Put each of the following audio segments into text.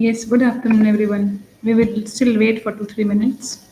Yes, good afternoon, everyone. We will still wait for 2 3 minutes.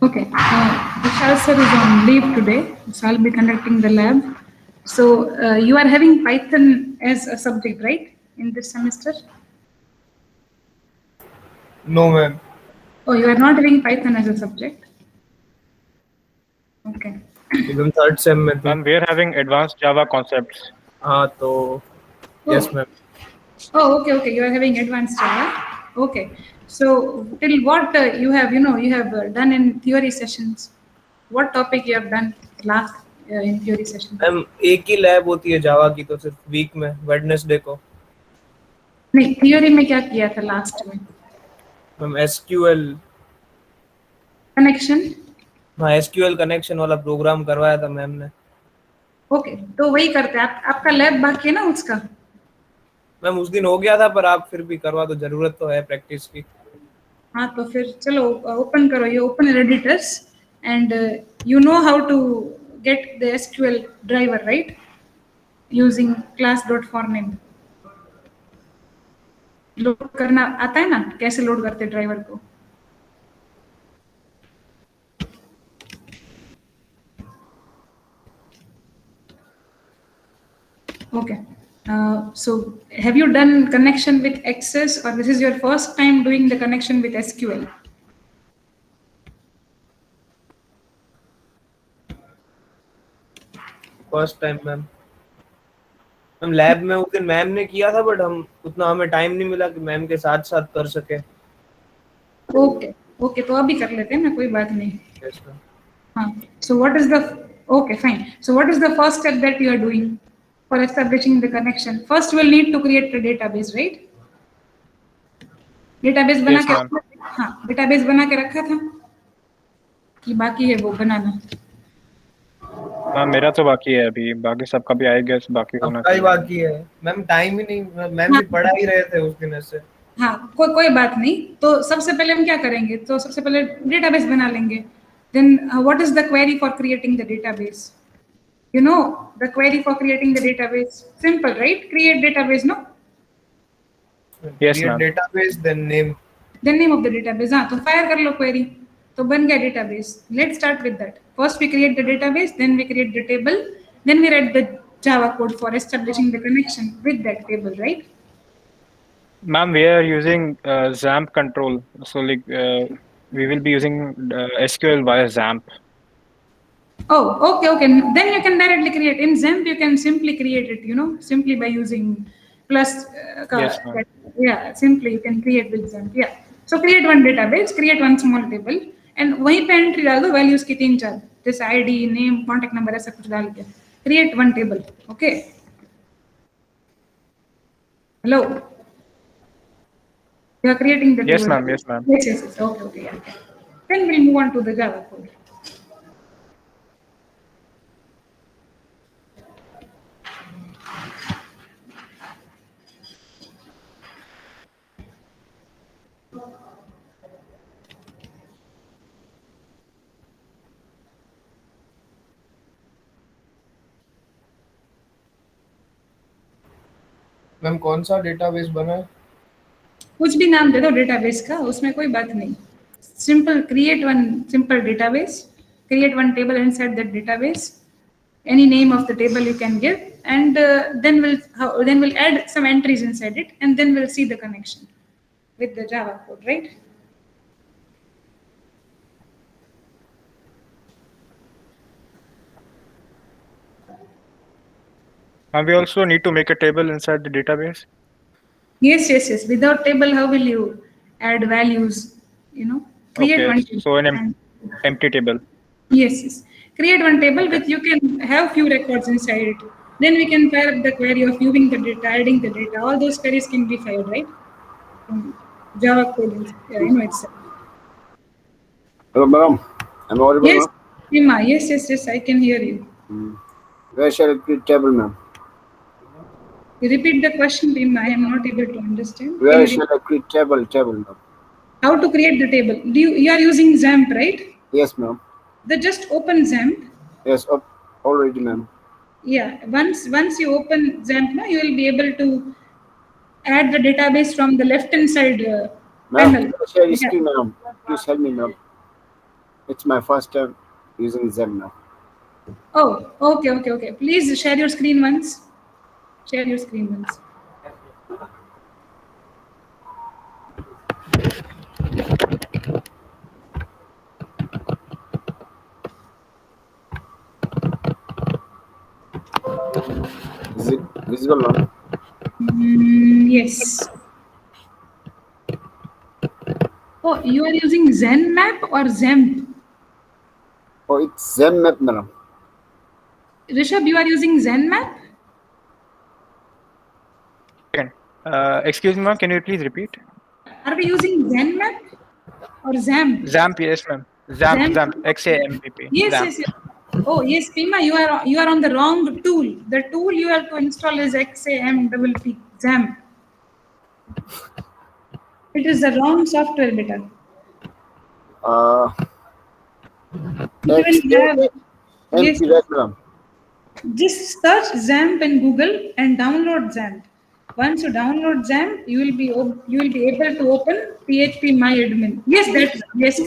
Okay, Vishal sir is on leave today, so I'll be conducting the lab. So you are having Python as a subject, right, in this semester? No, ma'am. Oh, you are not having Python as a subject? Okay. एकदम third same में थे. Ma'am, we are having advanced Java concepts. हाँ तो yes, Oh, ma'am. oh, okay. You are having advanced Java. Okay. So till what you have done in theory sessions. What topic you have done last in theory session? Ma'am एक ही lab होती है जावा की, तो सिर्फ week में Wednesday को. नहीं, theory में क्या किया था लास्ट में? Ma'am SQL. कनेक्शन. हाँ, एसक्यूएल कनेक्शन वाला प्रोग्राम करवाया था मैम ने. ओके, तो वही करते हैं. आपका लैब बाकी है ना उसका? मैम उस दिन हो गया था, पर आप फिर भी करवा दो, जरूरत तो है प्रैक्टिस की. हाँ, तो फिर चलो ओपन करो, ये open editors and you know how to get the SQL driver, right? Using class dot for name. Load करना आता है ना, कैसे लोड करते ड्राइवर को? Okay. So have you done connection with Access, or this is your first time doing the connection with SQL? First time ma'am. हम lab में उस दिन मैम ने किया था, बट हम उतना हमें टाइम नहीं मिला कि मैम के साथ साथ कर सके। ओके ओके, तो अभी कर लेते हैं ना, कोई बात नहीं। Yes ma'am. हाँ, so what is the, okay fine, so what is the first step that you are doing for establishing the connection? First we'll need to create a database, right? Database बना Yes, के, ma'am. हाँ database बना के रखा था कि बाकी है वो बनाना? मैम मेरा तो बाकी है अभी, बाकी सबका भी आई गेस बाकी होना सबका ही चाहिए। बाकी है मैम, टाइम ही नहीं। मैम हाँ भी पढ़ा ही रहे थे उस दिन ऐसे। हाँ, कोई बात नहीं। तो सबसे पहले हम क्या करेंगे, तो सबसे पहले डेटाबेस बना लेंगे। Then what is the query for creating the database? You know the query for creating the database? Simple, right? Create database, no? Yes, create ma'am. Database then name. Then name of the database, हाँ तो fire कर लो query, तो बन गया database. Let's start with that. First we create the database, then we create the table, then we write the Java code for establishing the connection with that table, right? Ma'am, we are using XAMPP control, so like we will be using SQL via XAMPP. Oh, okay. Then you can directly create in XAMPP. You can simply create it, simply by using plus. Yes, ma'am. Yeah, simply you can create with XAMPP. Yeah. So create one database, create one small table, and वहीं पे entry डाल दो values की 3-4, जैसे ID, name, contact number ऐसा कुछ डाल के create one table. Okay. Hello. You are creating the Yes, table. ma'am. Yes, ma'am. Yes. Okay. Yeah. Then we'll move on to the Java code. Ma'am कौन सा database बना है? कुछ भी नाम दे दो डेटाबेस का, उसमें कोई बात नहीं। Simple create one simple database, create one table inside that database, any name of the table you can give, and then we'll add some entries inside it, and then we'll see the connection with the Java code, right? And we also need to make a table inside the database. Yes. Without table, how will you add values? Create Okay, one table. so an empty table. Yes. Create one table with you can have few records inside it. Then we can fire up the query of viewing the data, adding the data. All those queries can be fired, right? Java code, itself. Hello, madam. Am I audible, Yes, ma'am? Prima. Yes, I can hear you. Where shall I create table, ma'am? You repeat the question, Prima. I am not able to understand. Where shall I create table, ma'am? How to create the table? You are using XAMPP, right? Yes, ma'am. Then just open XAMPP. Yes, already, ma'am. Yeah. Once you open XAMPP, now you will be able to add the database from the left-hand side panel. Ma'am, share Yeah. screen, ma'am. Please help me, ma'am. It's my first time using Zen now. Oh, okay. Please share your screen once. Share your screen once. Is it visible now? Yes. Oh, you are using ZenMap or XAMPP? Oh, it's Zen map, madam. Rishabh, you are using ZenMap? Second. Excuse me, ma'am. Can you please repeat? Are we using ZenMap or XAMPP? XAMPP, yes, ma'am. XAMPP. XAMPP. Yes. Oh, yes, Pima, you are on the wrong tool. The tool you have to install is XAMPP, XAMPP. It is the wrong software, beta. Yes. MP, right, madam? Just search XAMPP in Google and download XAMPP. Once you download XAMPP, you will be able to open PHPMyAdmin. Yes, Is correct.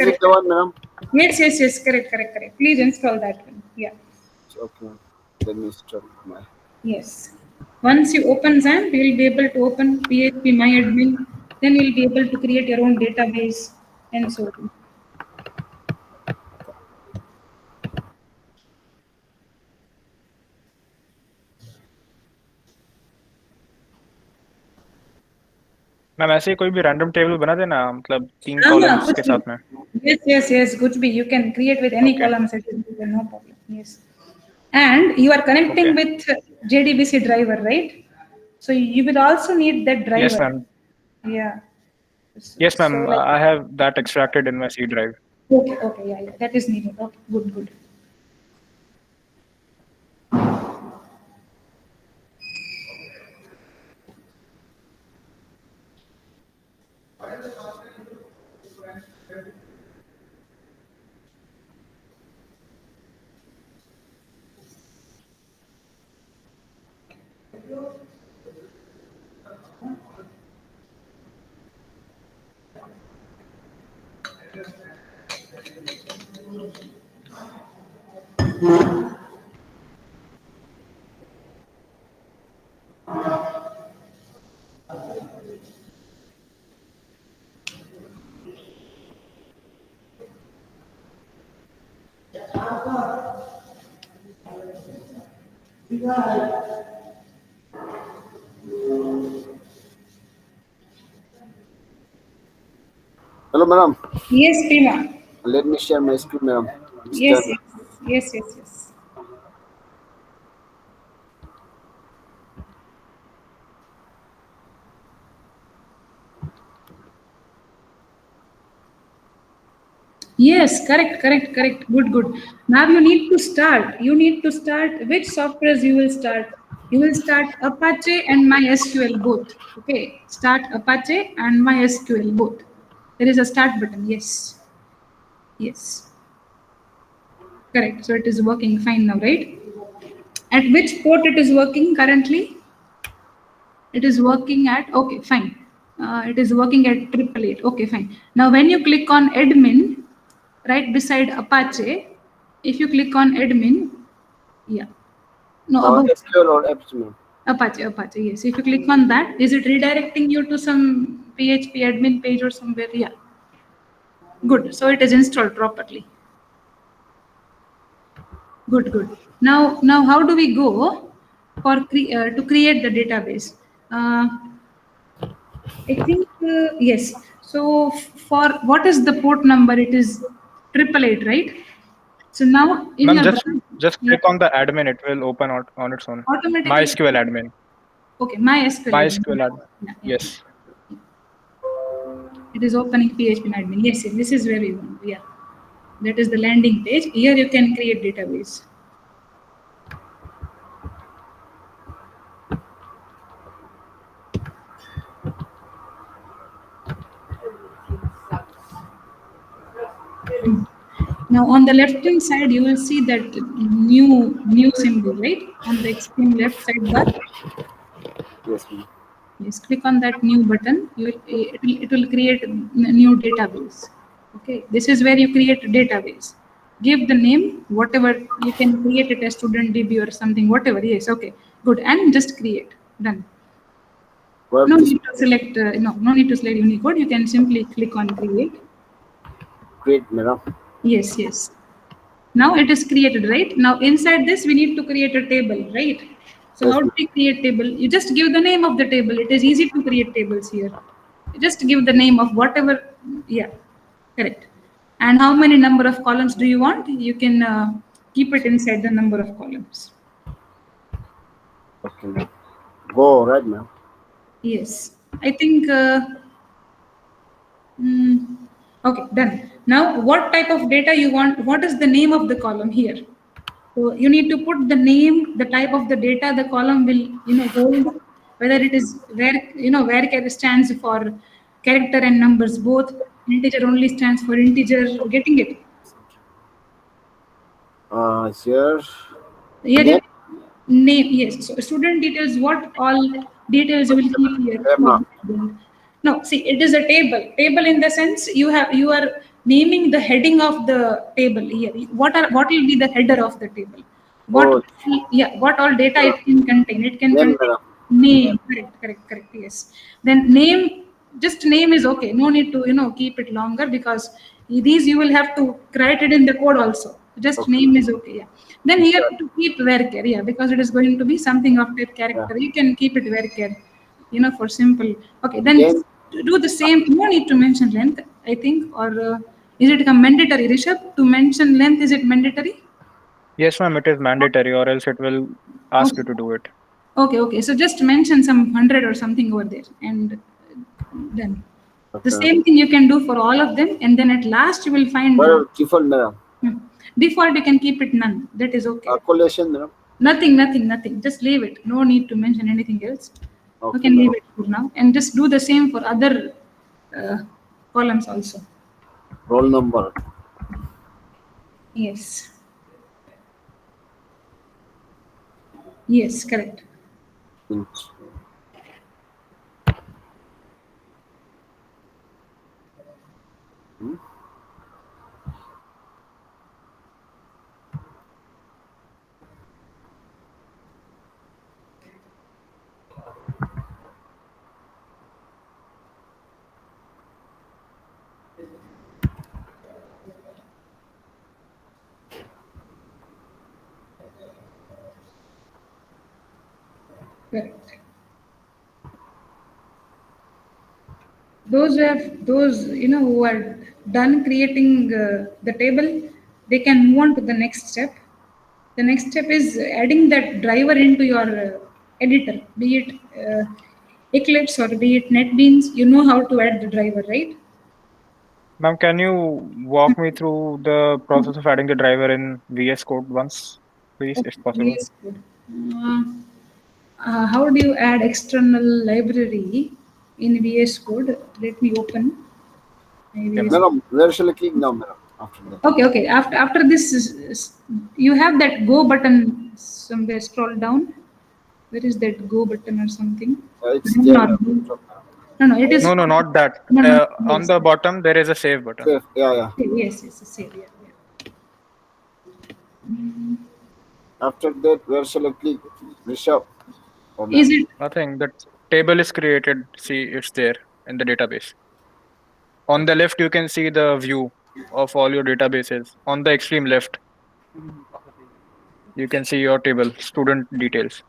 it the one, madam? Yes, correct. Please install that one. Yeah. Okay, ma'am. Let me start my. Yes. Once you open XAMPP, you will be able to open PHP MyAdmin. Then you'll be able to create your own database and so on. Ma'am ऐसे ही कोई भी random table बना देना, मतलब 3 हाँ, columns कुछ के भी. साथ में. Yes. कुछ भी. You can create with any Okay. columns. No problem. Yes. And you are connecting Okay. with JDBC driver, right? So you will also need that driver. Yes, ma'am. Yeah. Yes, ma'am. So, like, I have that extracted in my C drive. Okay, yeah. That is needed. Okay, good. Hello, madam. Yes, Prima. Let me share my screen, madam. Yes. Yes, correct. Good. Now you need to start. Which softwares you will start? You will start Apache and MySQL both. Okay, start Apache and MySQL both. There is a start button. Yes. Correct. So it is working fine now, right? At which port it is working currently? It is working at, okay, fine. It is working at 888. Okay, fine. Now when you click on admin, right beside Apache, if you click on admin, yeah. No, above SQL or Apache, ma'am? Apache, yes. If you click on that, is it redirecting you to some PHP admin page or somewhere? Yeah. Good. So it is installed properly. Good. Now how do we go for to create the database? I think yes. So for what is the port number? It is 888, right? So now in Ma'am, your just click on the admin. It will open on its own. automatically. MySQL admin. Okay, MySQL. MySQL admin. Yeah. Yes. It is opening PHP admin. Yes, this is where we want. Yeah, that is the landing page. Here you can create database. Now on the left hand side, you will see that new symbol, right? On the extreme left side bar. Yes, ma'am. Yes, click on that new button. It will create a new database. Okay, this is where you create a database. Give the name, whatever you can create it as student DB or something, whatever. Yes, okay, good, and just create. Done. No need to select. No need to select Unicode. You can simply click on create. Great, madam. Yes. Now it is created, right? Now inside this, we need to create a table, right? So Yes, how do we create table? You just give the name of the table. It is easy to create tables here. You just give the name of whatever. Yeah, correct. And how many number of columns do you want? You can keep it inside the number of columns. Okay, ma'am. Go right, ma'am. Yes, I think. Okay, done. Now, what type of data you want? What is the name of the column here? So you need to put the name, the type of the data the column will, hold. Whether it is where stands for character and numbers both. Integer only stands for integer. Getting it? Here. Here, name. Yes. So student details. What all details you will keep here? No, see, it is a table. Table in the sense you are naming the heading of the table here. What will be the header of the table? What all data it can contain? It can contain Name, correct. Yes. Then name, just name is okay. No need to keep it longer, because these you will have to write it in the code also. Just Okay. name is okay. Yeah. Then here Okay. to keep varchar, yeah, because it is going to be something of type character. Yeah. You can keep it varchar, for simple. Okay. Then Then to do the same. No need to mention length, I think, or is it mandatory, Rishabh, to mention length? Is it mandatory? Yes, ma'am, it is mandatory, or else it will ask you Okay. to do it. Okay. So just mention some 100 or something over there, and done. The okay. same thing you can do for all of them, and then at last you will find Well, default, madam. default. You can keep it none. That is okay. Collation, madam. Nothing. Just leave it. No need to mention anything else. You Okay, can leave madam. it for now, and just do the same for other uh, columns also. Roll number. Yes. Yes, correct. Inch. Hmm? Correct. Those who are done creating the table, they can move on to the next step. The next step is adding that driver into your editor, be it Eclipse or be it NetBeans. You know how to add the driver, right? Ma'am, can you walk me through the process of adding the driver in VS Code once, please, if Okay, possible? VS Code. How do you add external library in VS Code? Let me open my Okay, VS ma'am. Madam, where shall I click now, madam? After that. Okay. After this, you have that go button somewhere. Scroll down. Where is that go button or something? It's Down there, or madam. go? No, it is. No, not that. No. On Yes. the bottom, there is a save button. Safe. Yeah. Yes. Save. Yeah. After that, where shall I click? Rishabh. Or Is ma'am? it? Nothing. That table is created. See, it's there in the database. On the left, you can see the view of all your databases. On the extreme left, you can see your table, student details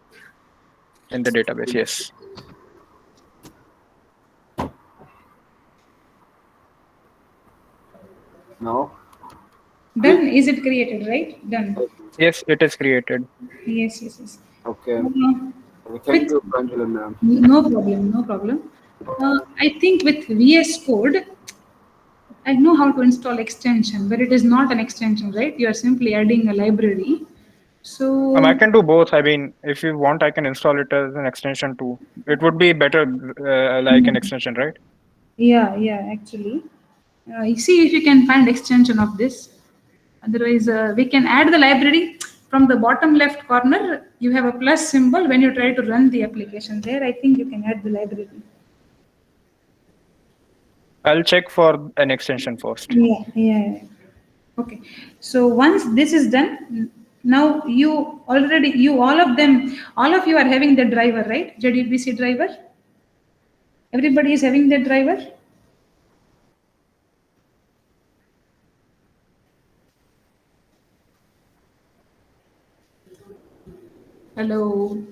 in the database. Yes. No. Done? Is it created? Right? Done. Yes, it is created. Yes. Okay. Uh, Okay, thank with you, Pranjali, madam. no problem. I think with VS Code, I know how to install extension, but it is not an extension, right? You are simply adding a library. I So can do both. I mean, if you want, I can install it as an extension too. It would be better like an extension, right? yeah, actually, you see if you can find extension of this. Otherwise, we can add the library from the bottom left corner. You have a plus symbol when you try to run the application. There, I think you can add the library. I'll check for an extension first. Yeah. Okay. So once this is done, now all of you are having the driver, right? JDBC driver. Everybody is having the driver. Hello.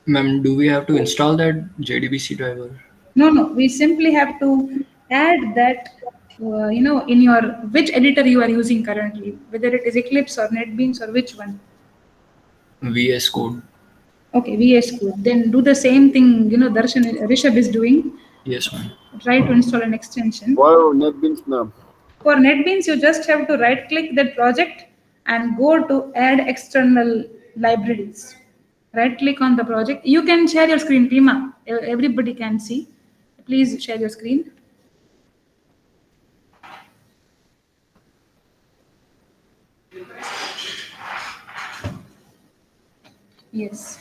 Ma'am, do we have to install that JDBC driver? No. We simply have to add that. In your which editor you are using currently, whether it is Eclipse or NetBeans or which one. VS Code. Okay, VS Code. Then do the same thing. Rishabh is doing. Yes, ma'am. Try to install an extension. Wow, NetBeans, madam. For NetBeans, you just have to right click that project and go to add external libraries. Right click on the project. You can share your screen, Prima. Everybody can see. Please share your screen. Yes.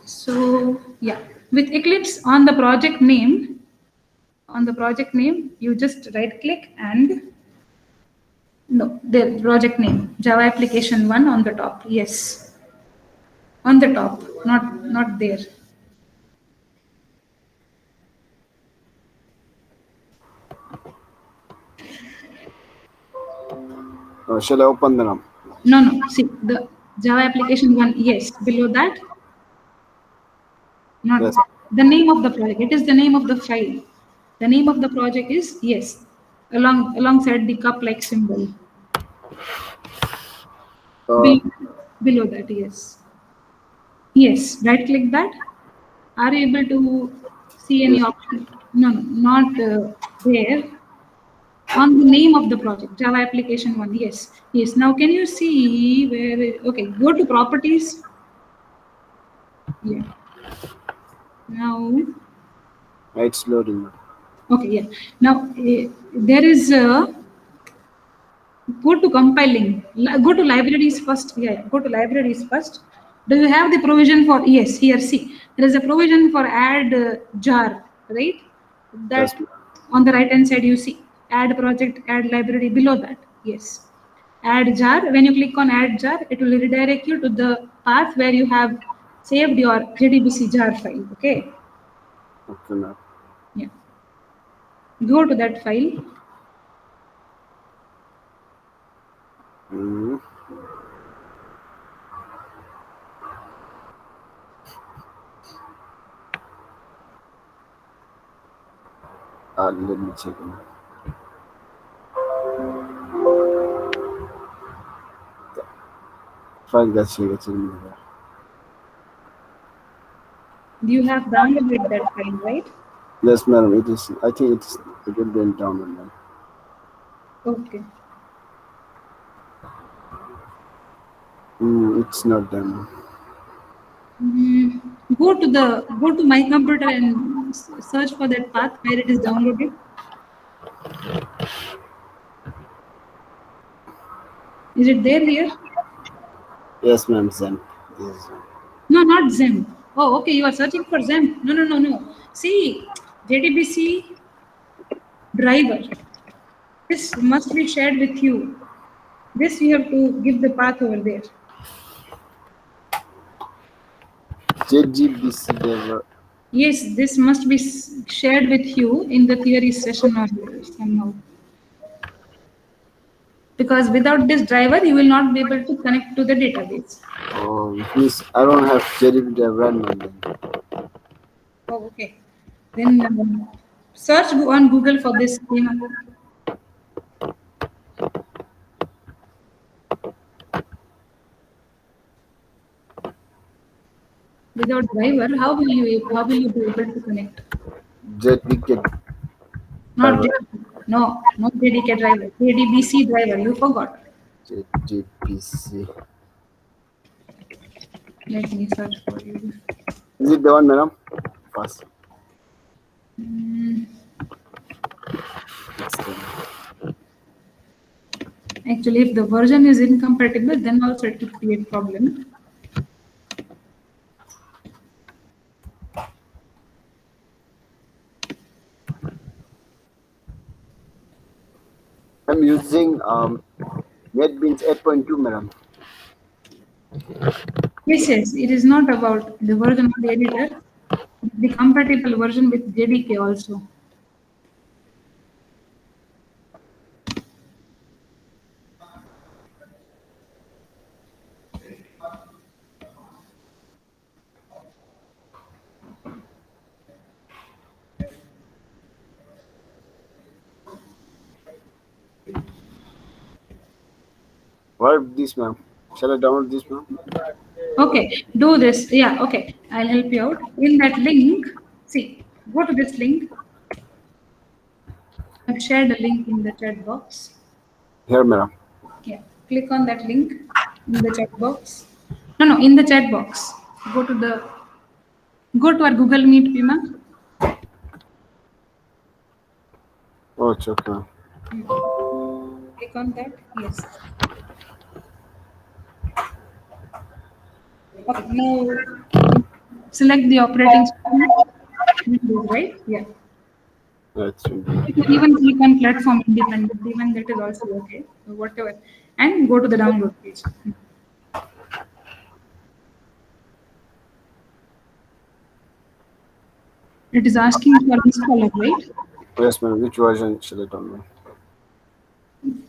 So yeah, with Eclipse on the project name, you just right click and no, the project name, Java application 1 on the top. Yes, on the top, not there. Shall I open the num? No, no. See, the Java application 1, yes. Below that, not Yes. the name of the project. It is the name of the file. The name of the project is, yes, alongside the cup-like symbol. Uh, Below that, yes. Yes, right click that. Are you able to see any yes. option? No, no, not there. On the name of the project, Java application 1, yes. Yes, now can you see where, okay, go to properties. Yeah. Now, It's loading. okay, yeah. Now, there is a, go to compiling, go to libraries first. Yeah, go to libraries first. Do you have the provision for, yes, here, see, there is a provision for add jar, right? Yes. That on the right hand side, you see add project, add library below that. Yes. Add jar. When you click on add jar, it will redirect you to the path where you have saved your JDBC jar file. Okay. Okay, ma'am. Yeah. Go to that file. Mm. Let me check. File gotcha. You have downloaded that file, right? Yes, madam. It is. I think it's. It will be down, ma'am. Okay. It's not done. Go to my computer and search for that path where it is downloaded. Is it there here? Yes, ma'am. Zen. Yes. No, not Zem. Oh, okay. You are searching for Zem. No, no, no, no. See, JDBC driver. This must be shared with you. This you have to give the path over there. JGBC driver. Yes, this must be shared with you in the theory session or somehow. Because without this driver, you will not be able to connect to the database. Oh, please. I don't have JDB driver right now. Then. Oh, okay. Then search on Google for this schema. Without driver, how will you be able to connect? JDK Not driver. no, not JDK driver. JDBC driver. You forgot. JDBC. Let me search for you. Is it the one, madam? Fast. Mm, It's done. actually, if the version is incompatible, then also it will create problem. I'm using NetBeans 8.2, madam. Yes, yes. It is not about the version of the editor. The compatible version with JDK also. What this, ma'am? Shall I download this, ma'am? Okay, do this. Yeah, okay. I'll help you out. In that link, see, go to this link. I've shared a link in the chat box. Here, madam. Yeah, click on that link in the chat box. No, no, in the chat box. Go to our Google Meet, Pima. Oh, it's okay. Click on that. Yes. Okay, now select the operating system. Windows, right? Yeah. That's You can even click on platform independent, even that is also okay. Whatever. And go to the download page. It is asking for installer, right? Yes, ma'am. Which version should I download?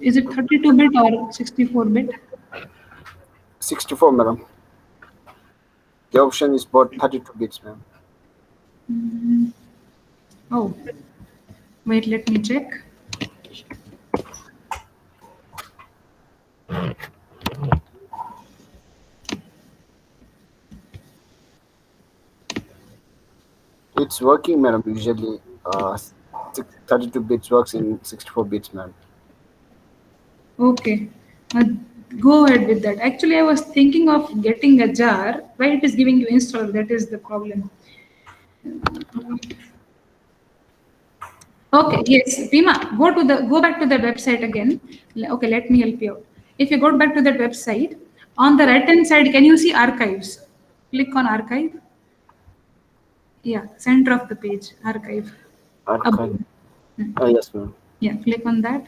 is it 32-bit or 64-bit? 64, madam. The option is both 32 bits, ma'am. Oh, wait, let me check. It's working, madam. Usually, 32 bits works in 64 bits, ma'am. Okay, go ahead with that. Actually, I was thinking of getting a jar. Why it is giving you install? That is the problem. Okay, yes, Bima, go back to the website again. Okay, let me help you out. If you go back to that website, on the right hand side, can you see archives? Click on archive. Yeah, center of the page, archive. Archive. Yes, ma'am. Yeah, click on that.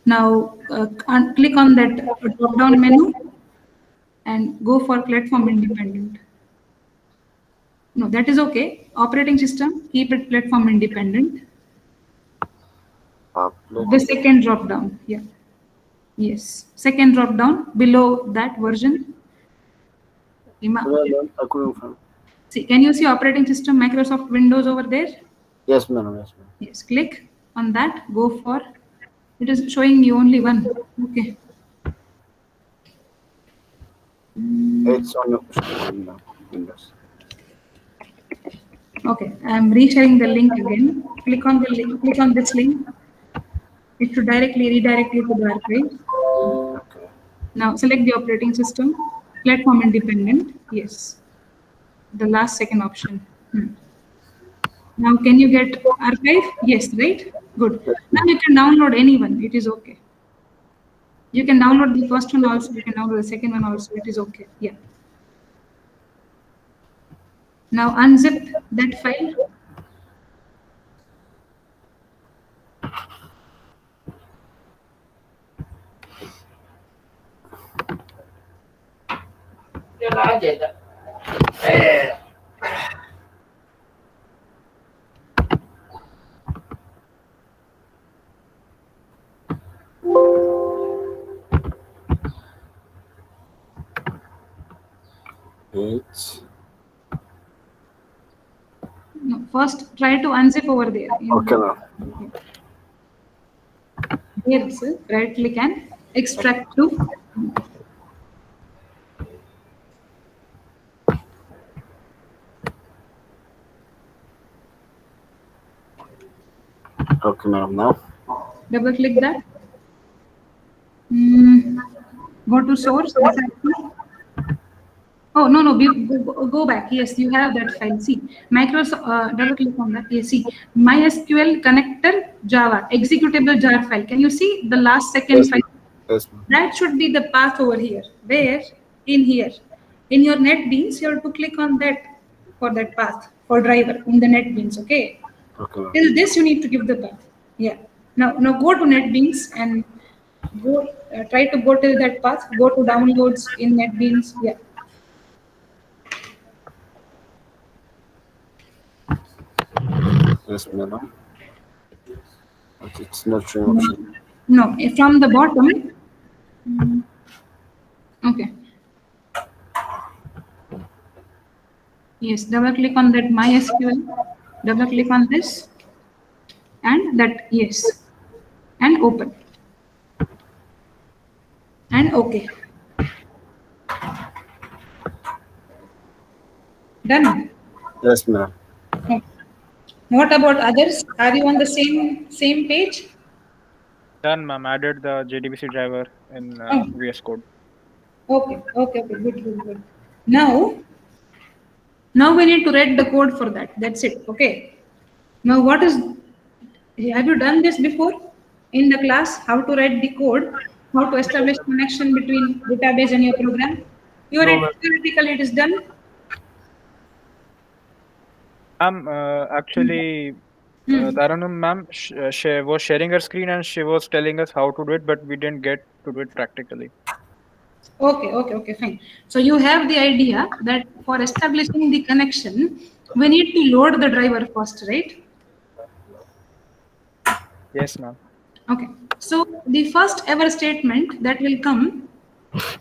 Now click on that drop down menu and go for platform independent. No, that is okay. Operating system, keep it platform independent. The second drop down, yeah. Yes, second drop down below that version. I couldn't find. See, can you see operating system Microsoft Windows over there? Yes, madam. Yes, ma'am. Yes, click on that. Go for. It is showing you only one. Okay. It's on your screen now. Windows. Okay, I am resharing the link again. Click on the link. Click on this link. It should directly redirect you to the archive. Okay. Now select the operating system, platform independent. Yes, the last second option. Now can you get archive? Yes, right? Good. Now you can download anyone. It is okay. You can download the first one also. You can download the second one also. It is okay. Yeah. Now unzip that file. No, first try to unzip over there. Okay, ma'am. Here itself, right click and extract to. Okay, ma'am. Now. Double click that. Go to source. Oh, no, go back. Yes, you have that file. See, Microsoft, double click on that. Yes, see, MySQL connector Java, executable jar file. Can you see the last second file? Yes, ma'am. That should be the path over here. Where? In here. In your NetBeans, you have to click on that for that path, for driver in the NetBeans, okay? Okay, ma'am. Till this, you need to give the path. Yeah. Now go to NetBeans and go. Try to go till that path. Go to downloads in NetBeans. Yeah. Yes, madam. Okay, it's not showing option. No, from the bottom. Okay. Yes, double click on that MySQL. Double click on this. And that, yes. And open. And okay. Done. Yes, ma'am. Okay. What about others? Are you on the same page? Done, ma'am. Added the JDBC driver in VS Code. Okay, good. Now we need to write the code for that. That's it. Okay. Now have you done this before in the class? How to write the code, how to establish connection between database and your program? Theoretically it is done. Actually, Taranum ma'am she was sharing her screen and she was telling us how to do it, but we didn't get to do it practically. Okay, fine. So you have the idea that for establishing the connection, we need to load the driver first, right? Yes, ma'am. Okay. So the first ever statement that will come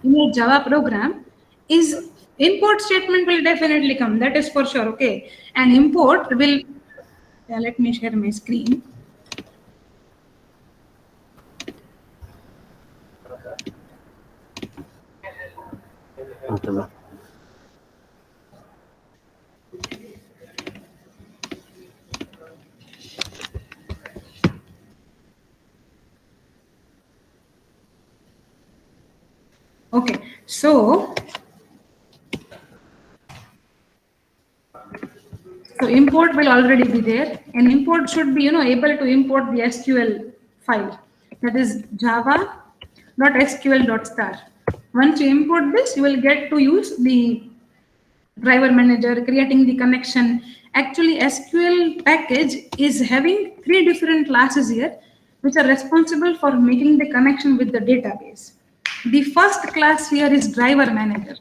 in a Java program is import statement will definitely come. That is for sure. Okay. And import will, yeah, let me share my screen. Okay, ma'am. Okay. So import will already be there, and import should be, able to import the SQL file, that is java.sql.star. Once you import this, you will get to use the driver manager, creating the connection. Actually, SQL package is having 3 different classes here, which are responsible for making the connection with the database. The first class here is driver manager.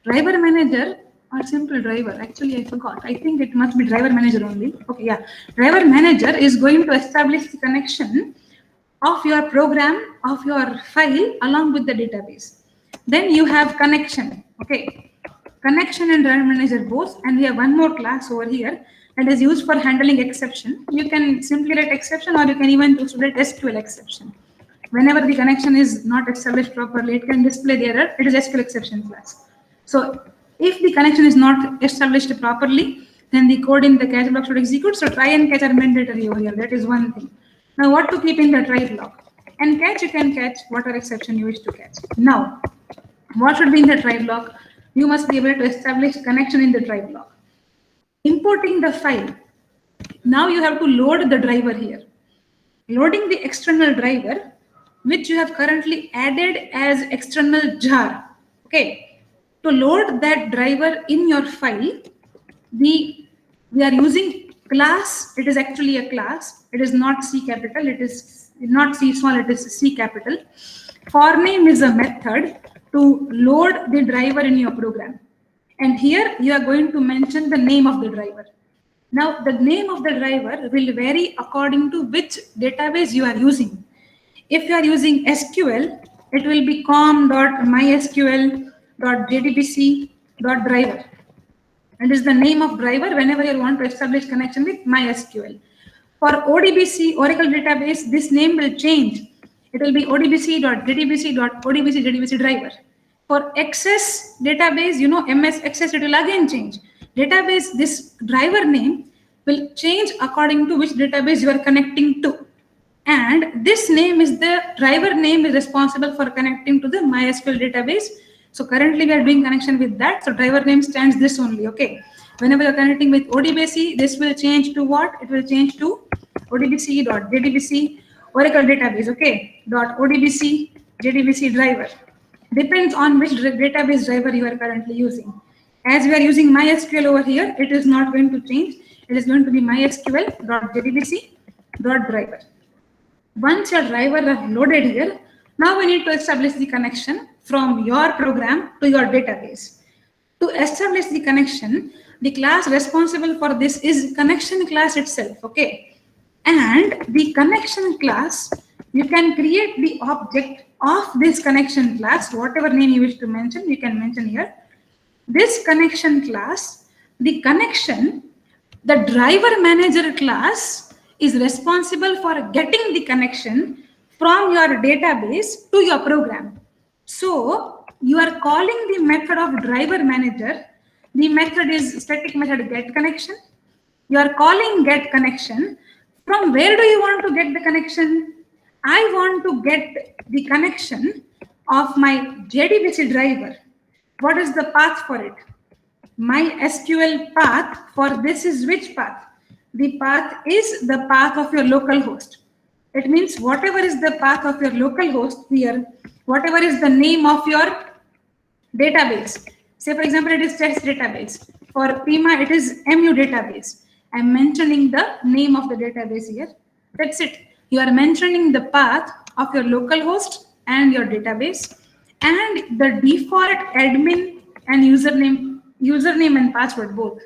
Driver manager or simple driver. Actually, I forgot. I think it must be driver manager only. Okay, yeah. Driver manager is going to establish the connection of your program, of your file along with the database. Then you have connection. Okay. Connection and driver manager both. And we have one more class over here that is used for handling exception. You can simply write exception, or you can even use write SQL exception. Whenever the connection is not established properly, it can display the error. It is SQL exception class. So if the connection is not established properly, then the code in the catch block should execute. So try and catch are mandatory over here. That is one thing. Now what to keep in the try block? And catch, you can catch whatever exception you wish to catch. Now, what should be in the try block? You must be able to establish connection in the try block. Importing the file. Now you have to load the driver here. Loading the external driver, which you have currently added as external jar. Okay. To load that driver in your file, we are using class. It is actually a class. It is not C capital. It is not C small. It is C capital. For name is a method to load the driver in your program. And here you are going to mention the name of the driver. Now the name of the driver will vary according to which database you are using. If you are using SQL, it will be com.mysql.jdbc.driver. And is the name of driver whenever you want to establish connection with MySQL. For ODBC, Oracle database, this name will change. It will be odbc.jdbc.odbc driver. For Access database, MS Access, it will again change. Database, this driver name will change according to which database you are connecting to. And this name is the driver name is responsible for connecting to the MySQL database. So currently we are doing connection with that. So driver name stands this only. Okay. Whenever you're connecting with ODBC, this will change to what? It will change to odbc.jdbc Oracle database. Okay. .odbc JDBC driver. Depends on which database driver you are currently using. As we are using MySQL over here, it is not going to change. It is going to be mysql.jdbc.driver. Once your driver are loaded here, now we need to establish the connection from your program to your database. To establish the connection, the class responsible for this is connection class itself. Okay. And the connection class, you can create the object of this connection class, whatever name you wish to mention, you can mention here. This connection class, the connection, the driver manager class is responsible for getting the connection from your database to your program. So you are calling the method of driver manager. The method is static method get connection. You are calling get connection. From where do you want to get the connection? I want to get the connection of my JDBC driver. What is the path for it? My SQL path for this is which path? The path is the path of your local host. It means whatever is the path of your local host here, whatever is the name of your database. Say for example, it is test database. For Pima, it is MU database. I'm mentioning the name of the database here. That's it. You are mentioning the path of your local host and your database, and the default admin and username and password both.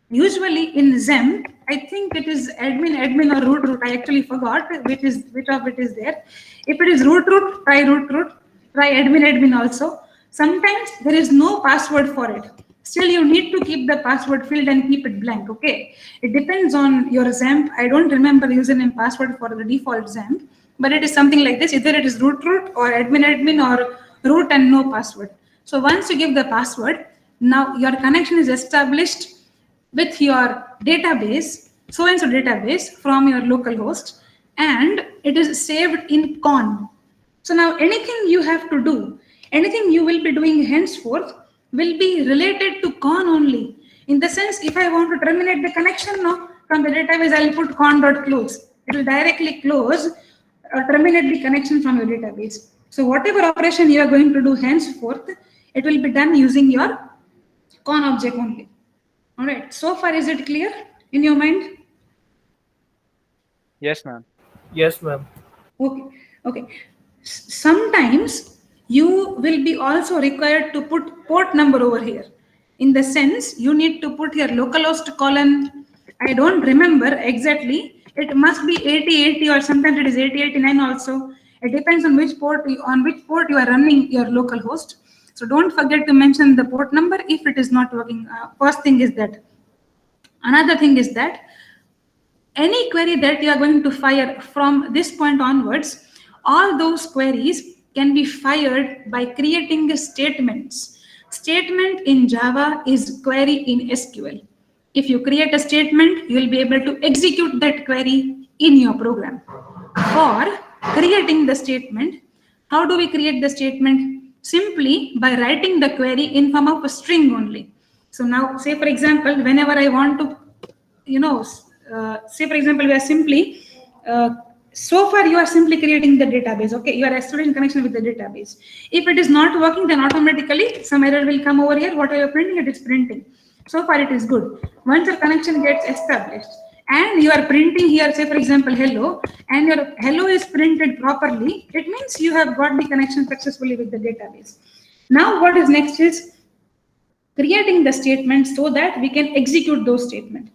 Usually in XAMPP, I think it is admin or root. I actually forgot which of it is there. If it is root, try root, try admin also. Sometimes there is no password for it. Still, you need to keep the password field and keep it blank, okay? It depends on your XAMPP. I don't remember username password for the default XAMPP, but it is something like this. Either it is root or admin or root and no password. So once you give the password, now your connection is established with your database, so-and-so database from your local host, and it is saved in con. So now anything you have to do, anything you will be doing henceforth will be related to con only. In the sense, if I want to terminate the connection now from the database, I'll put con.close. It will directly close or terminate the connection from your database. So whatever operation you are going to do henceforth, it will be done using your con object only. All right. So far, is it clear in your mind? Yes, ma'am. Yes, ma'am. Okay. Sometimes you will be also required to put port number over here. In the sense, you need to put here localhost colon. I don't remember exactly. It must be 8080 or sometimes it is 8089 also. It depends on which port you are running your local host. So don't forget to mention the port number if it is not working. First thing is that. Another thing is that any query that you are going to fire from this point onwards, all those queries can be fired by creating statements. Statement in Java is query in SQL. If you create a statement, you will be able to execute that query in your program. For creating the statement, how do we create the statement? Simply by writing the query in form of a string only. So now, say for example, whenever I want to, say for example, we are simply, so far you are simply creating the database, okay? You are establishing connection with the database. If it is not working, then automatically some error will come over here. What are you printing? It is printing. So far it is good. Once your connection gets established and you are printing here, say for example, hello, and your hello is printed properly, it means you have got the connection successfully with the database. Now what is next is creating the statement so that we can execute those statements.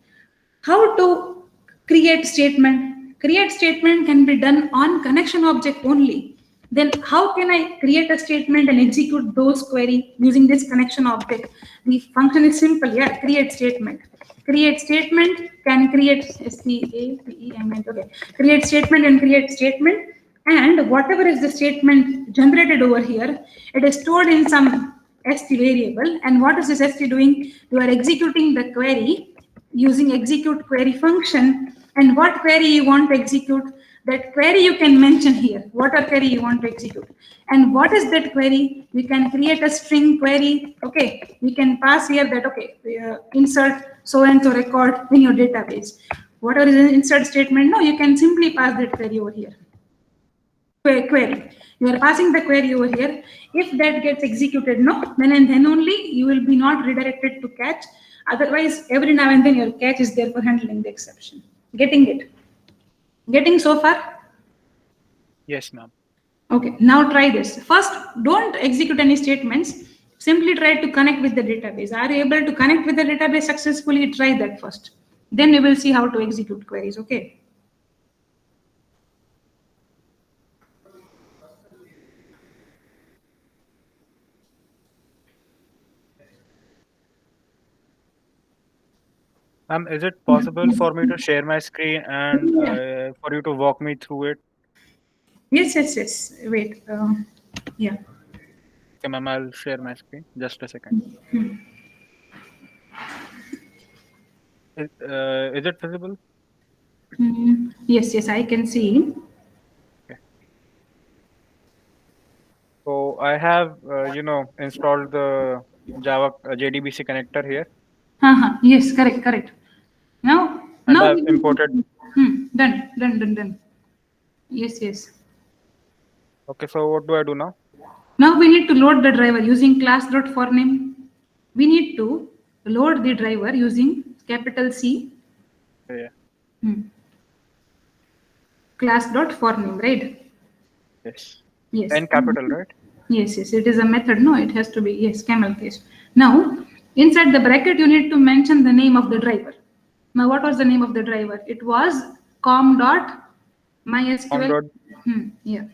How to create statement? Create statement can be done on connection object only. Then how can I create a statement and execute those query using this connection object? The function is simple, yeah, create statement. Create statement can create statement, okay. Create statement and create statement, and whatever is the statement generated over here, it is stored in some st variable. And what is this st doing? You are executing the query using execute query function. And what query you want to execute, that query you can mention here, what are query you want to execute. And what is that query? We can create a string query, okay. We can pass here that, okay, insert so-and-so record in your database. Whatever is an insert statement, no, you can simply pass that query over here. Query. You are passing the query over here. If that gets executed, no, then and then only you will be not redirected to catch. Otherwise, every now and then your catch is there for handling the exception. Getting it? Getting so far? Yes, ma'am. Okay, now try this. First, don't execute any statements. Simply try to connect with the database. Are you able to connect with the database successfully? Try that first. Then we will see how to execute queries, okay? Is it possible for me to share my screen and for you to walk me through it? Yes. Wait. Yeah. Okay, ma'am, I'll share my screen. Just a second. Is it visible? Yes, I can see. Okay. So I have, installed the Java JDBC connector here. Yes, correct. Now I've imported. Done. Yes. Okay, so what do I do now? Now we need to load the driver using class.forName. We need to load the driver using capital C. Yeah. Class.forName, right? Yes. Yes. And capital, right? Yes. It is a method. No, it has to be, yes, camel case. Now, inside the bracket, you need to mention the name of the driver. Now, what was the name of the driver? It was com.mysql. dot Yeah.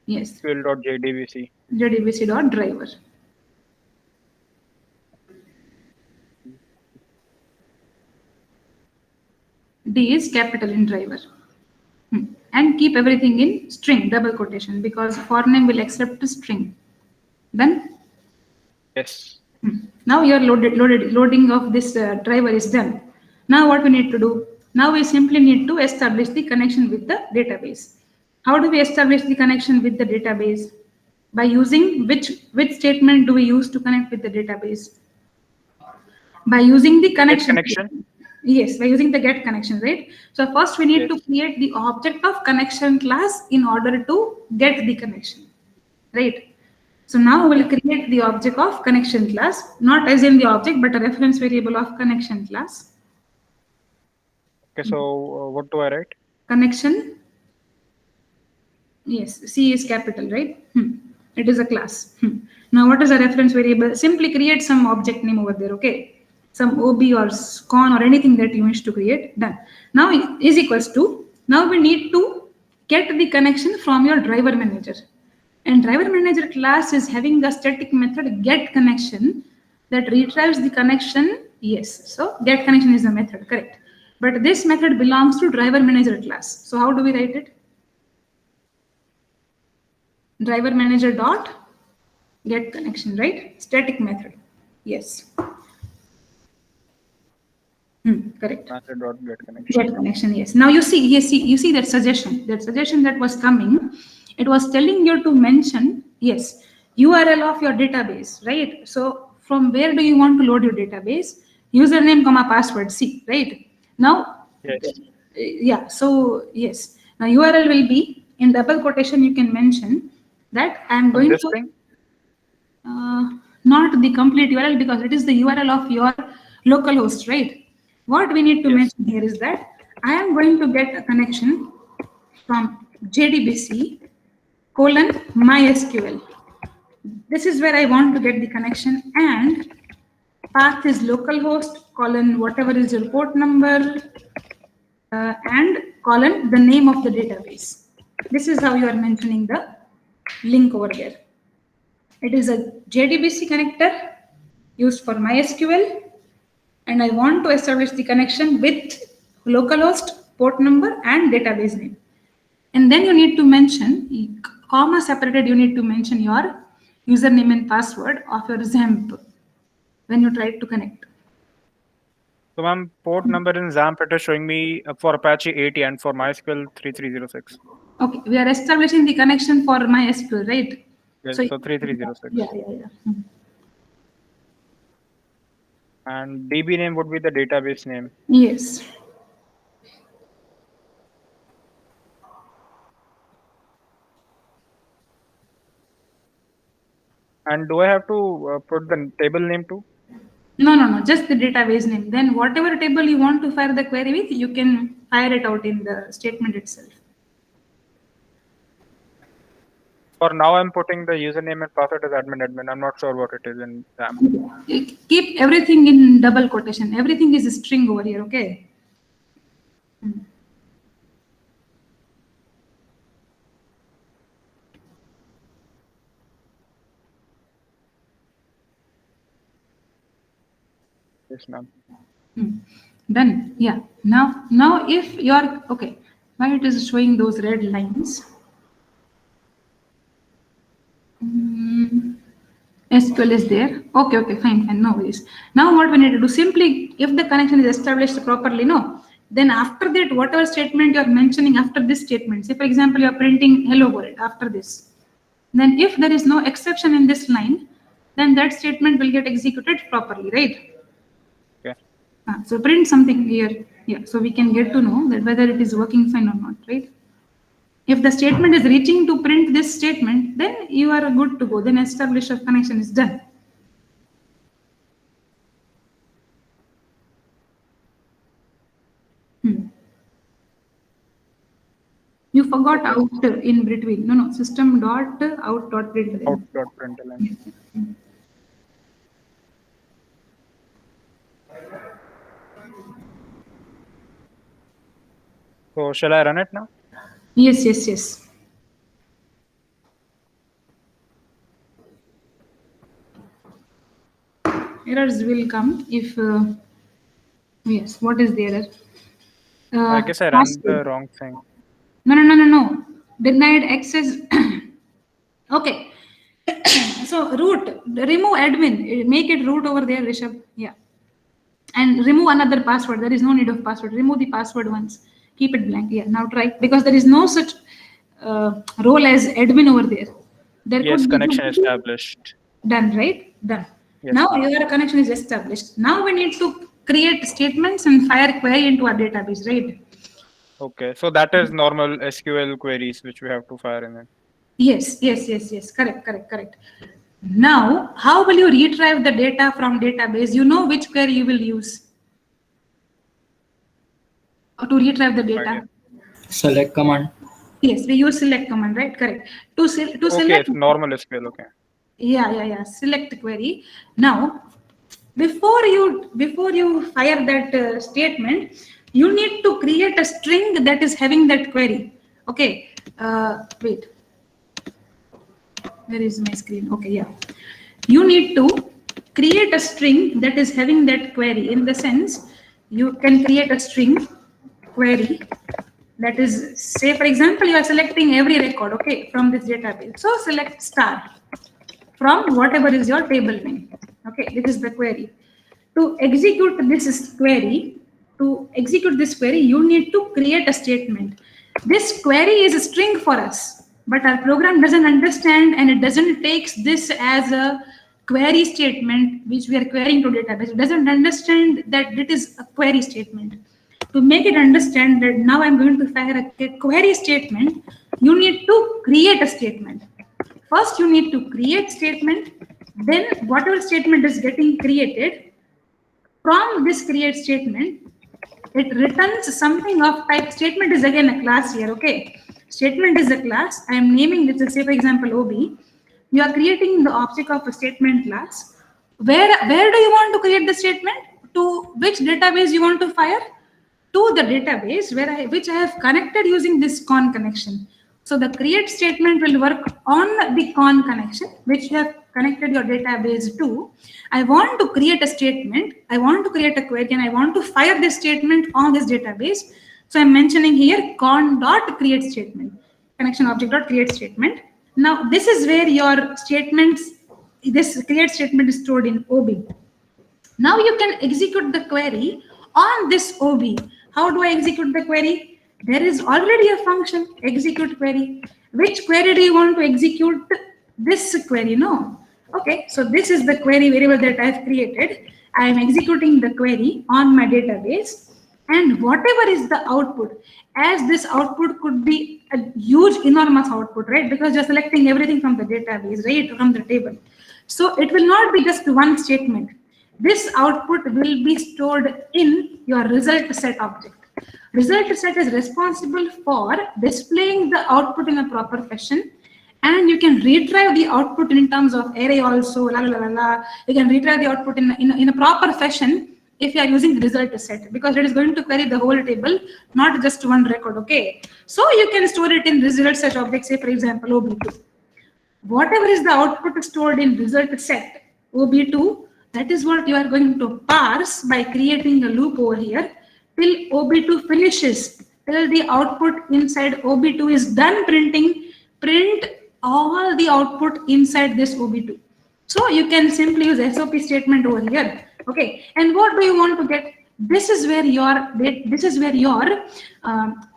Yes. SQL.jdbc. JDBC.driver. D is capital in driver. And keep everything in string, double quotation, because for name will accept a string. Done? Yes. Now your loading of this driver is done. Now what we need to do? Now we simply need to establish the connection with the database. How do we establish the connection with the database? By using which statement do we use to connect with the database? By using the connection. connection? Yes, by using the get connection, right? So first we need to Yes. create the object of connection class in order to get the connection, right? So now we'll create the object of connection class, not as in the object, but a reference variable of connection class. Okay, so what do I write? Connection. Yes, C is capital, right? It is a class. Now what is a reference variable? Simply create some object name over there, okay? Some OB or con or anything that you wish to create, done. Now is equals to, now we need to get the connection from your driver manager. And driver manager class is having a static method get connection that retrieves the connection. Yes, so get connection is the method, correct. But this method belongs to driver manager class. So how do we write it? Driver manager dot get connection, right? Static method. Yes. Correct. Method.get connection. Get connection. Yes. Now you see that suggestion. That suggestion that was coming, it was telling you to mention yes URL of your database, right? So from where do you want to load your database? Username, comma password. C, right? Now, Yes. yeah. So yes. Now URL will be in double quotation. You can mention that I am going This to. thing? Not the complete URL because it is the URL of your local host, right? What we need to Yes. mention here is that I am going to get a connection from JDBC colon MySQL. This is where I want to get the connection, and path is localhost colon whatever is your port number and colon the name of the database. This is how you are mentioning the link over there. It is a JDBC connector used for MySQL, and I want to establish the connection with localhost, port number, and database name. And then you need to mention, comma separated, you need to mention your username and password of your XAMPP when you try to connect. So ma'am, port number in XAMPP it is showing me for Apache 80 and for MySQL 3306. Okay, we are establishing the connection for MySQL, right? Yes, so 3306. Yeah. And DB name would be the database name. Yes. And do I have to put the table name too? No, just the database name. Then whatever table you want to fire the query with, you can fire it out in the statement itself. For now, I'm putting the username and password as admin. I'm not sure what it is in XAMPP. Keep everything in double quotation. Everything is a string over here, okay? Yes, ma'am. Done. Yeah. Now if you're okay, why it is showing those red lines? SQL is there. Okay, fine, no worries. Now what we need to do, simply if the connection is established properly, no, then after that, whatever statement you're mentioning after this statement, say for example, you're printing hello world after this, then if there is no exception in this line, then that statement will get executed properly, right? Okay. So print something here, yeah, so we can get to know that whether it is working fine or not, right? If the statement is reaching to print this statement, then you are good to go. Then establish of connection is done. You forgot out in between. No, system dot out dot println. Out.println. So shall I run it now? Yes, yes, yes. Errors will come if, yes, what is the error? I guess I ran Password. the wrong thing. No. Denied access. Okay. So root, remove admin, make it root over there, Rishabh. Yeah. And remove another password. There is no need of password. Remove the password once. Keep it blank. Yeah. Now try, because there is no such role as admin over there. There Yes, could connection be established. done, right? Done. Yes, Now ma'am. your connection is established. Now we need to create statements and fire query into our database, right? Okay, so that is normal SQL queries which we have to fire in it. Yes. Correct. Now, how will you retrieve the data from database? You know which query you will use to retrieve the I data. guess. Select command. Yes, we use select command, right? Correct. To Okay, select. it's normal SQL. Okay. Yeah. Select query. Now, before you fire that statement, you need to create a string that is having that query. Okay. Wait. Where is my screen? Okay, yeah. You need to create a string that is having that query. In the sense, you can create a string query that is, say for example, you are selecting every record, okay, from this database. So select star from whatever is your table name. Okay, this is the query. To execute this query, you need to create a statement. This query is a string for us, but our program doesn't understand, and it doesn't take this as a query statement which we are querying to database. It doesn't understand that it is a query statement. To make it understand that now I'm going to fire a query statement, you need to create a statement. First, you need to create statement. Then, whatever statement is getting created, from this create statement, it returns something of type. Statement is again a class here. Okay, statement is a class. I am naming this. Say for example, OB. You are creating the object of a statement class. Where do you want to create the statement? To which database you want to fire? To the database which I have connected using this con connection. So the create statement will work on the con connection which you have connected your database to. I want to create a statement. I want to create a query and I want to fire this statement on this database. So I'm mentioning here con dot create statement, connection object dot create statement. Now this is where your statements, this create statement is stored in OB. Now you can execute the query on this OB. How do I execute the query? There is already a function, execute query. Which query do you want to execute? This query, no. Okay, so this is the query variable that I've created. I am executing the query on my database, and whatever is the output, as this output could be a huge, enormous output, right? Because you're selecting everything from the database, right? From the table. So it will not be just one statement. This output will be stored in your result set object. Result set is responsible for displaying the output in a proper fashion, and you can retrieve the output in terms of array also. You can retrieve the output in a proper fashion if you are using the result set, because it is going to query the whole table, not just one record. Okay, so you can store it in result set object. Say for example, OB2. Whatever is the output stored in result set OB2, that is what you are going to parse by creating a loop over here till OB2 finishes, till the output inside OB2 is done printing. Print all the output inside this OB2. So you can simply use SOP statement over here. Okay, and what do you want to get? This is where your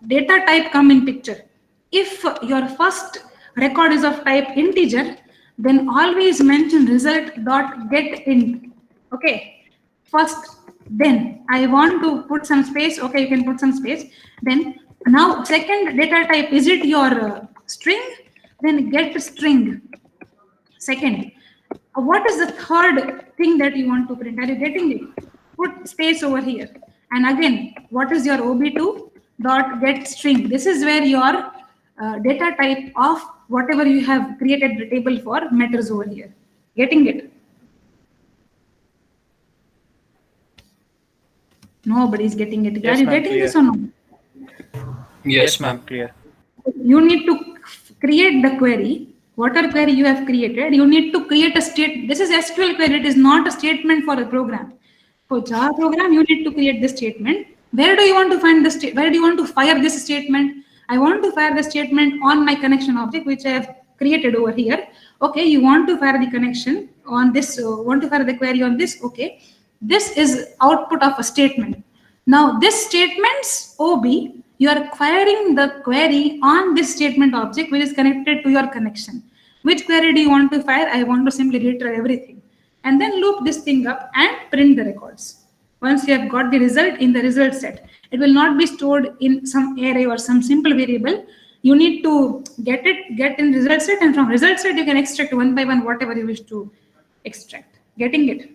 data type come in picture. If your first record is of type integer, then always mention result dot get int. Okay, first, then I want to put some space. Okay, you can put some space. Then now second data type, is it your string? Then get string. Second, what is the third thing that you want to print? Are you getting it? Put space over here. And again, what is your OB2 dot get string? This is where your data type of whatever you have created the table for matters over here. Getting it? Nobody's getting it. Yes, Are you ma'am, getting clear. this or no? Yes, ma'am. Clear. You need to create the query. Whatever query you have created, you need to create a state. This is SQL query. It is not a statement for a program. For Java program, you need to create the statement. Where do you want to find the state? Where do you want to fire this statement? I want to fire the statement on my connection object, which I have created over here. Okay, you want to fire the connection on this. Want to fire the query on this? Okay, this is output of a statement. Now this statement's OB, you are firing the query on this statement object which is connected to your connection. Which query do you want to fire? I want to simply retrieve everything. And then loop this thing up and print the records. Once you have got the result in the result set, it will not be stored in some array or some simple variable. You need to get in result set, and from result set you can extract one by one whatever you wish to extract. Getting it?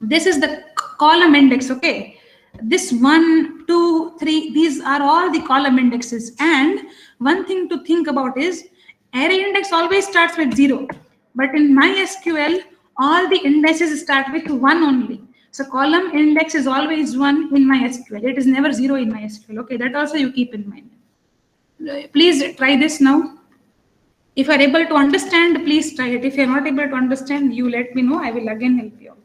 This is the column index, okay? This 1, 2, 3, these are all the column indexes. And one thing to think about is array index always starts with 0. But in MySQL, all the indices start with 1 only. So column index is always 1 in MySQL. It is never 0 in MySQL. Okay, that also you keep in mind. Please try this now. If you are able to understand, please try it. If you are not able to understand, you let me know. I will again help you out.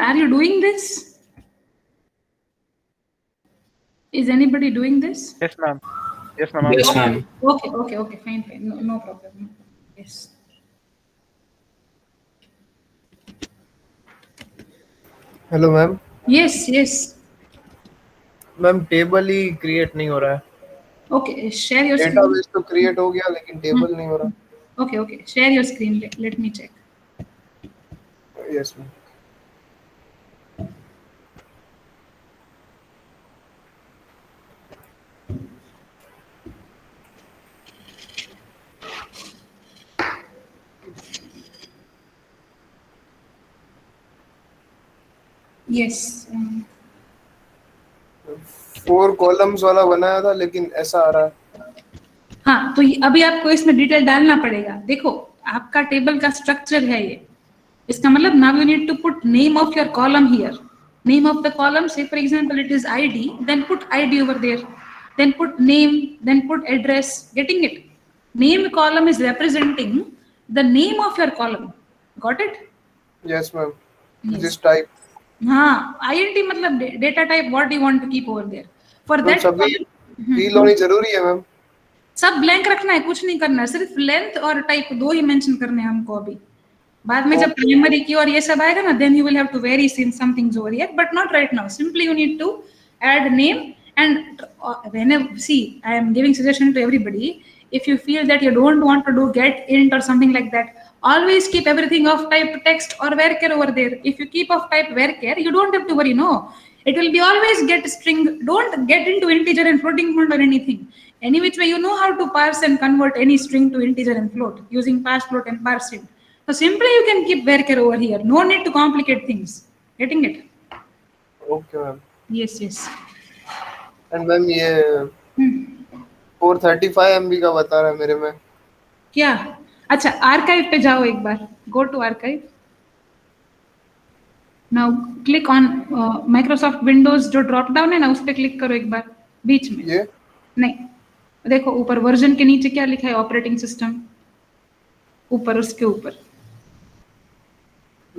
Are you doing this? Is anybody doing this? Yes, ma'am. Yes, ma'am. Yes, ma'am. Okay, fine. No problem. Yes. Hello ma'am. Yes. Ma'am table ही create नहीं हो रहा है. Okay, share your screen. Database तो create हो गया लेकिन table नहीं हो रहा. Okay, share your screen. Let me check. Yes ma'am. Yes. 4 columns वाला बनाया था लेकिन ऐसा आ रहा है. हाँ, तो अभी आपको इसमें डिटेल डालना पड़ेगा. देखो, आपका टेबल का स्ट्रक्चर है ये. इसका मतलब now you need to put name of your column here. Name of the column, say for example it is ID, then put ID over there. Then put name, then put address. Getting it? Name column is representing the name of your column. Got it? Yes ma'am. Yes. This type. हाँ, INT मतलब data type what you want to keep over there. For that सभी feel होनी जरूरी है ma'am. सब blank रखना है, कुछ नहीं करना है, सिर्फ लेंथ और टाइप 2 ही मेंशन करने हैं हमको अभी. बाद में जब प्राइमरी की और ये सब आएगा ना, then you will have to vary some things over here, but not right now. Simply you need to add name, and whenever, see, I am giving suggestion to everybody. If you feel that you don't want to do get int or something like that, always keep everything of type text or varchar over there. If you keep of type varchar, you don't have to worry. No, it will be always get string. Don't get into integer and floating point or anything. Any which way you know how to parse and convert any string to integer and float using parse float and parse string. So simply you can keep varchar over here. No need to complicate things. Getting it? Okay ma'am. Yes. And ma'am ये 435 MB का बता रहा है मेरे में. क्या? अच्छा, archive पे जाओ एक बार. Go to archive. Now click on Microsoft Windows जो ड्रॉप डाउन है ना, उस पे क्लिक करो एक बार बीच में. ये नहीं, देखो ऊपर वर्जन के नीचे क्या लिखा है? Operating system. ऊपर, उसके ऊपर,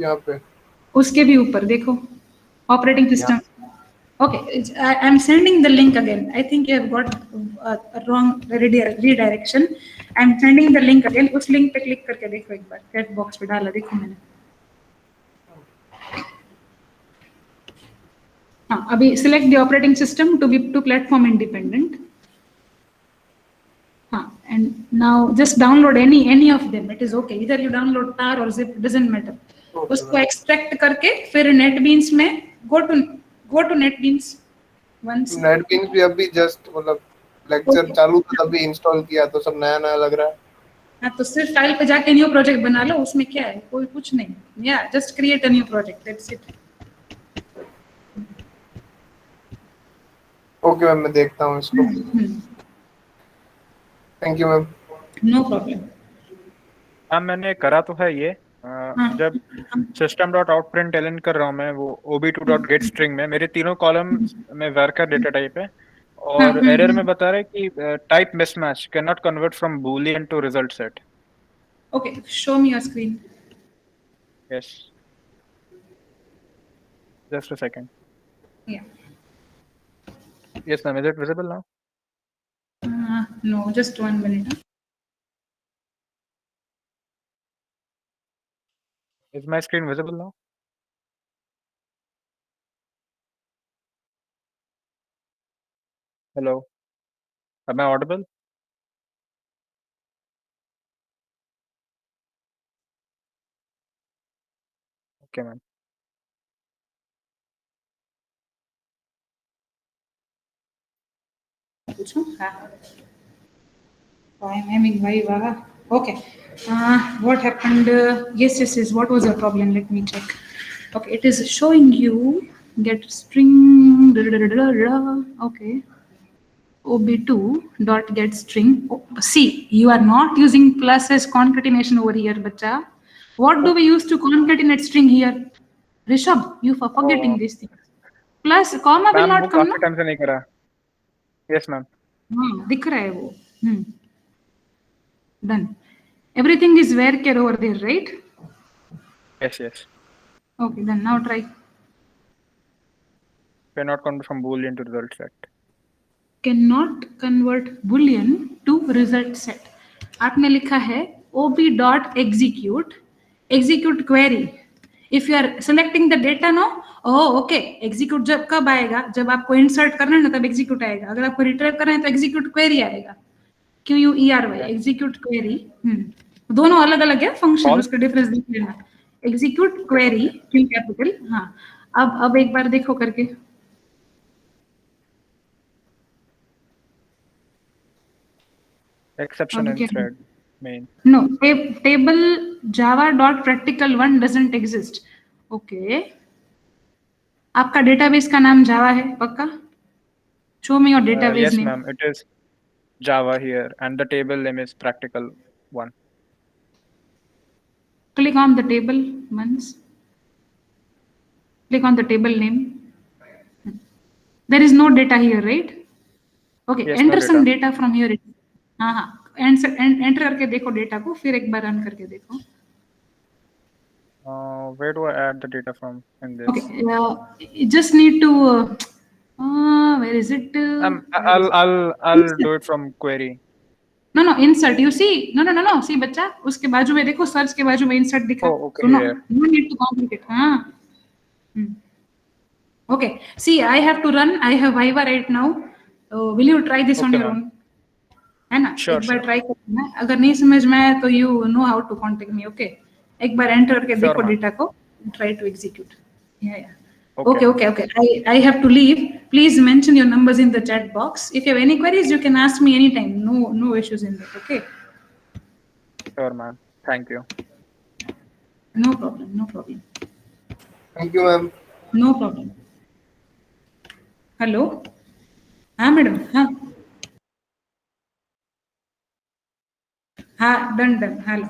यहाँ पे, उसके भी ऊपर देखो operating system. Okay, I'm sending the link again. I think you have got a wrong redirection. I'm sending the link again. उस लिंक पे क्लिक करके देखो एक बार. चैट बॉक्स पे डाला देखो मैंने. हाँ, अभी select the operating system to be platform independent. And now just download any of them. It is okay. Either you download tar or zip, doesn't matter. Okay, उसको ma'am. extract करके फिर NetBeans में go to NetBeans once. NetBeans भी अभी just मतलब lecture Okay. चालू था तभी इंस्टॉल किया तो सब नया नया लग रहा है. हाँ तो सिर्फ फाइल पे जाके न्यू प्रोजेक्ट बना लो, उसमें क्या है, कोई कुछ नहीं. या just create a new project, that's it. Okay ma'am, मैं देखता हूँ इसको. Thank you ma'am. No problem. हाँ मैंने करा तो है ये. जब system.out.println कर रहा हूँ मैं, वो ob2.getString में मेरे तीनों कॉलम में varchar डेटा टाइप है और एरर में बता रहा है कि type mismatch, can not convert from Boolean to result set. Okay, show me your screen. Yes, just a second. Yeah yes ma'am, is it visible now? No, just 1 minute. Is my screen visible now? Hello, am I audible? Okay ma'am. पूछूं? हाँ. I am having Viva. Okay. What happened? Yes. What was your problem? Let me check. Okay, it is showing you get string. Okay. ob2.getString. Oh, see, you are not using plus as concatenation over here, bacha. What do we use to concatenate string here? Rishabh, you for forgetting this thing. Plus comma will ma'am वो not come, काफी no? Time से नहीं करा. Yes ma'am. हाँ, दिख रहा है वो. Done. Everything is varchar over there, right? Yes. Okay, then now try. Cannot convert from boolean to result set. Cannot convert boolean to result set. आपने लिखा है ob.execute execute query. If you are selecting the data now, oh okay, execute जब कब आएगा, जब आपको insert करना है ना तब execute आएगा. अगर आपको retrieve करना है तो execute query आएगा. QUERY execute query. दोनों अलग अलग है फंक्शन, उसका डिफरेंस देख लेना. execute query Q capital. हाँ, अब एक बार देखो करके. Exception अब in क्या? thread main. No, table java.practical1 doesn't exist. Okay. आपका डेटाबेस का नाम जावा है पक्का? Show me your database Yes name. ma'am, it is Java here and the table name is practical1. Click on the table once. Click on the table name. There is no data here, right? Okay, Yes, enter no some data. data from here. हाँ, enter करके देखो data को, फिर एक बार run करके देखो. Where do I add the data from in this? Okay, you just need to. Where is it? I'll do it from query. No, insert. You see? No. See, बच्चा, उसके बाजू में देखो, सर्च के बाजू में insert दिखा. Oh, okay, So no, here. no need to complicate. हाँ. Okay. See, I have to run. I have Viva right now. Will you try this on Okay, your ma'am. own? है ना? Sure, एक बार sure. try करना. अगर नहीं समझ में आया तो you know how to contact me. Okay. एक बार enter करके Sure, देखो ma'am. डेटा को. Try to execute. Yeah. Okay. Okay. I have to leave. Please mention your numbers in the chat box. If you have any queries, you can ask me anytime. No issues in that. Okay. Sure, ma'am. Thank you. No problem. Thank you ma'am. No problem. Hello. हाँ madam. हाँ done. Hello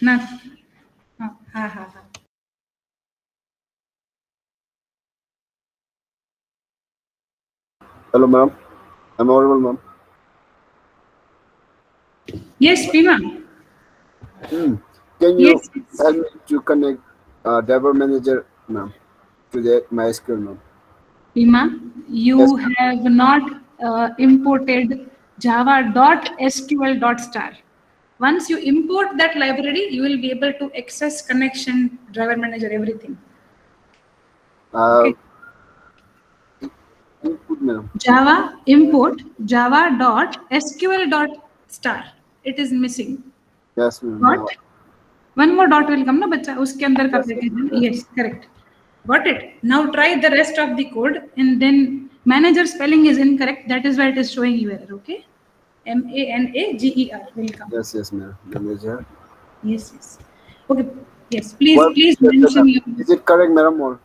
ना. हाँ. Hello, ma'am. I'm audible, ma'am. Yes, Pima. Can you Yes. help me to connect Developer Manager, ma'am, to the MySQL, ma'am? Pima, you Yes, ma'am. have not imported java.sql.star. Once you import that library, you will be able to access connection, driver manager, everything. Okay. Input, ma'am. Java import java.sql. star. It is missing. Yes, ma'am. What? One more dot will come, no, bacha? Uske andar ka Yes, package. yes. Yes, correct. Got it. Now try the rest of the code, and then manager spelling is incorrect. That is why it is showing you error. Okay. MANAGER will come. Yes, yes, ma'am. Manager. Yes, yes. Okay. Yes, please, Well, please yes, mention ma'am. your. Is it correct, madam? Or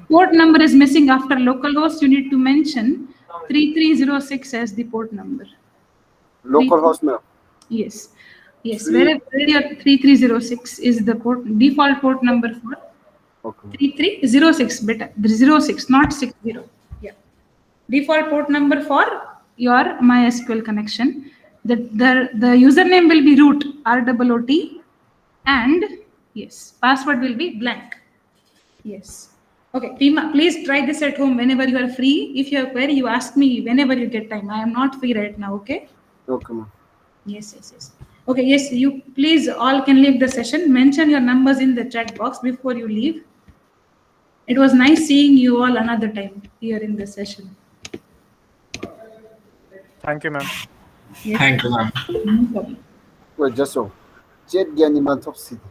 Port number is missing after localhost. You need to mention 3306 as the port number. local host, ma'am? Yes. Yes. Three- Where your 3306 is the port default port number for Okay. 3306 better. 06, not 60. Yeah. Default port number for your MySQL connection. The username will be root, ROOT, and yes, password will be blank. Yes. Okay, Pima, please try this at home whenever you are free. If you have query, you ask me whenever you get time. I am not free right now, okay? Okay, ma'am. Yes, yes, yes. Okay, yes, you please all can leave the session. Mention your numbers in the chat box before you leave. It was nice seeing you all another time here in the session. Thank you, ma'am. Yes, Thank you, ma'am. no problem. Wait, just so. Jet Gani Mantop City.